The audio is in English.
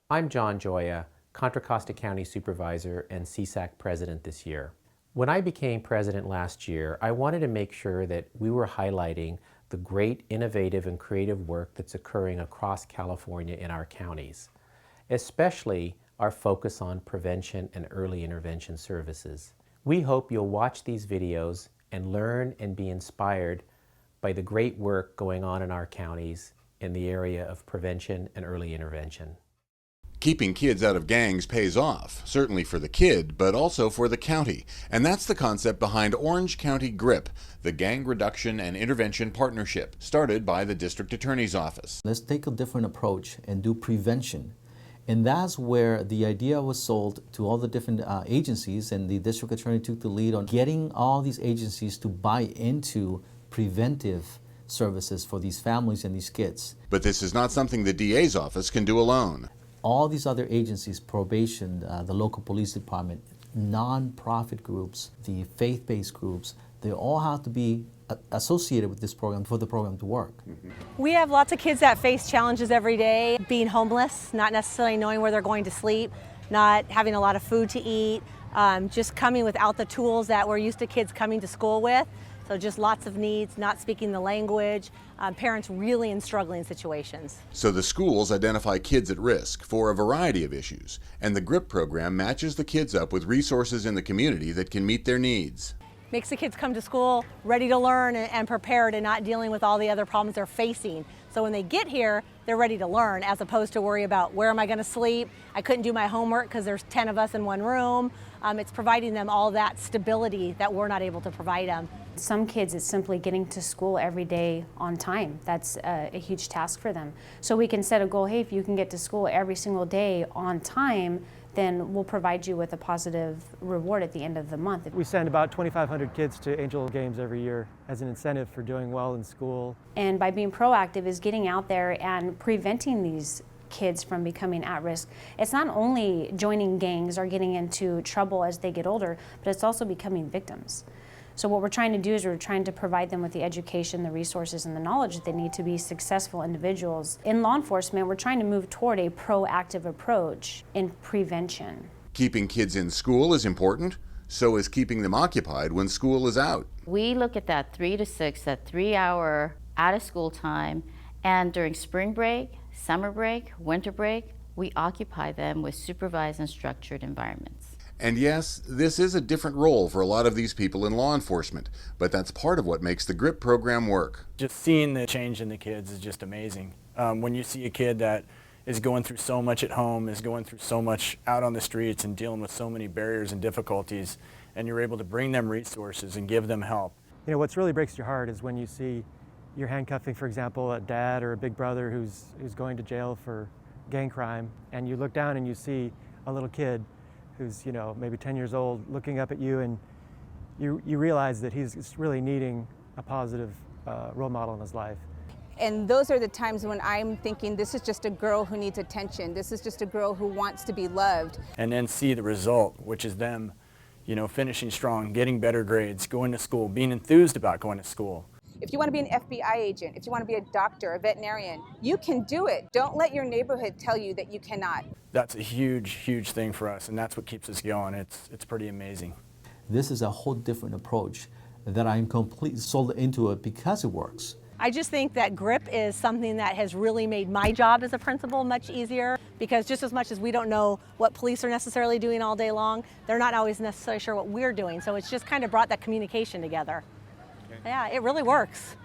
I'm John Joya, Contra Costa County Supervisor and CSAC President this year. When I became president last year, I wanted to make sure that we were highlighting the great innovative and creative work that's occurring across California in our counties, especially our focus on prevention and early intervention services. We hope you'll watch these videos and learn and be inspired by the great work going on in our counties in the area of prevention and early intervention. Keeping kids out of gangs pays off, certainly for the kid, but also for the county. And that's the concept behind Orange County GRIP, the Gang Reduction and Intervention Partnership, started by the District Attorney's Office. Let's take a different approach and do prevention. And that's where the idea was sold to all the different agencies, and the District Attorney took the lead on getting all these agencies to buy into preventive services for these families and these kids. But this is not something the DA's office can do alone. All these other agencies, probation, the local police department, non-profit groups, the faith-based groups, they all have to be associated with this program for the program to work. We have lots of kids that face challenges every day, being homeless, not necessarily knowing where they're going to sleep, not having a lot of food to eat, just coming without the tools that we're used to kids coming to school with. So just lots of needs, not speaking the language, parents really in struggling situations. So the schools identify kids at risk for a variety of issues, and the GRIP program matches the kids up with resources in the community that can meet their needs. Makes the kids come to school ready to learn and prepared and not dealing with all the other problems they're facing. So when they get here, they're ready to learn as opposed to worry about where am I going to sleep? I couldn't do my homework because there's 10 of us in one room. It's providing them all that stability that we're not able to provide them. Some kids, it's simply getting to school every day on time. That's a huge task for them. So we can set a goal, hey, if you can get to school every single day on time, then we'll provide you with a positive reward at the end of the month. We send about 2,500 kids to Angel Games every year as an incentive for doing well in school. And by being proactive is getting out there and preventing these kids from becoming at risk. It's not only joining gangs or getting into trouble as they get older, but it's also becoming victims. So what we're trying to do is we're trying to provide them with the education, the resources, and the knowledge that they need to be successful individuals. In law enforcement, we're trying to move toward a proactive approach in prevention. Keeping kids in school is important, so is keeping them occupied when school is out. We look at that 3 to 6, that 3-hour out of school time, and during spring break, summer break, winter break, we occupy them with supervised and structured environments. And yes, this is a different role for a lot of these people in law enforcement, but that's part of what makes the GRIP program work. Just seeing the change in the kids is just amazing. When you see a kid that is going through so much at home, is going through so much out on the streets and dealing with so many barriers and difficulties, and you're able to bring them resources and give them help. You know, what's really breaks your heart is when you see you're handcuffing, for example, a dad or a big brother who's going to jail for gang crime, and you look down and you see a little kid who's, you know, maybe 10 years old looking up at you, and you realize that he's really needing a positive role model in his life. And those are the times when I'm thinking, this is just a girl who needs attention. This is just a girl who wants to be loved. And then see the result, which is them, you know, finishing strong, getting better grades, going to school, being enthused about going to school. If you want to be an FBI agent, if you want to be a doctor, a veterinarian, you can do it. Don't let your neighborhood tell you that you cannot. That's a huge, huge thing for us, and that's what keeps us going. It's pretty amazing. This is a whole different approach that I'm completely sold into it because it works. I just think that GRIP is something that has really made my job as a principal much easier, because just as much as we don't know what police are necessarily doing all day long, they're not always necessarily sure what we're doing. So it's just kind of brought that communication together. Yeah, it really works.